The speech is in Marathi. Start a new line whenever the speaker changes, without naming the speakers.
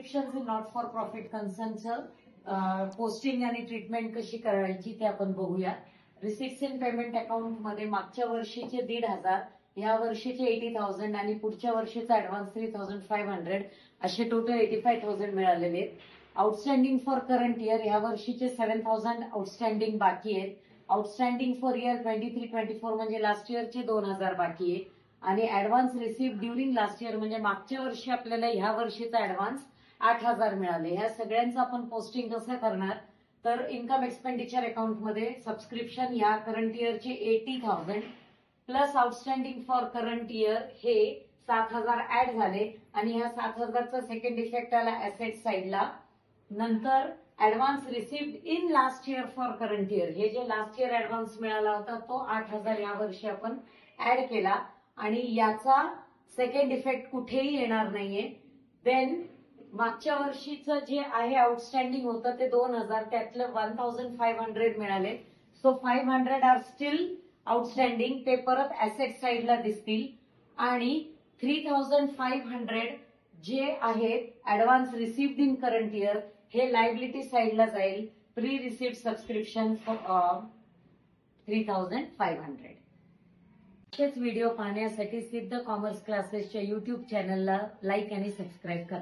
सबस्क्रिप्शन नॉट फॉर प्रॉफिट कन्सर्नचं पोस्टिंग आणि ट्रीटमेंट कशी करायची ते आपण बघूया. रिसिप्ट्स इन पेमेंट अकाउंट मध्ये मागच्या वर्षीचे 1,500, या वर्षीचे 80,000 आणि पुढच्या वर्षीचा ऍडव्हान्स 3,500 असे टोटल 85,000 मिळालेले आहेत. आउटस्टँडिंग फॉर करंट इयर ह्या वर्षीचे 7,000 आउटस्टँडिंग बाकी आहेत. आउटस्टँडिंग फॉर इयर 23-24 म्हणजे लास्ट इयरचे 2,000 बाकी आहे. आणि advance receive during last year म्हणजे मागच्या वर्षी आपल्याला ह्या वर्षीचा ऍडव्हान्स 8,000 मिळाले. ह्या सगळ्यांचं आपण पोस्टिंग कसं करणार तर इन्कम एक्सपेंडिचर अकाउंट मध्ये सबस्क्रिप्शन या करंट इयरचे 80,000 plus outstanding for current year हे 7,000 ऍड झाले आणि ह्या 7,000चा सेकंड इफेक्ट आला ऍसेट साइडला. नंतर advance received in last year for current year हे जे लास्ट इयर ऍडव्हान्स मिळाला होता तो 8,000 या वर्षी आपण ऍड केला आणि याचा सेकंड इफेक्ट कुठेही येणार नाहीये. देन मागच्या वर्षीचं जे आहे आउटस्टँडिंग होतं ते 2,000 त्यातलं 1,500 मिळाले. सो 500 आर स्टील आउटस्टँडिंग ते परत ऍसेट साइडला दिसतील आणि 3,500 जे आहेत advance received in current year हे लायबिलिटी साइडला जाईल. Pre received subscription 3,500. असेच व्हिडिओ पाहण्यासाठी सिद्ध कॉमर्स क्लासेसच्या YouTube चॅनलला लाईक आणि सबस्क्राईब करा.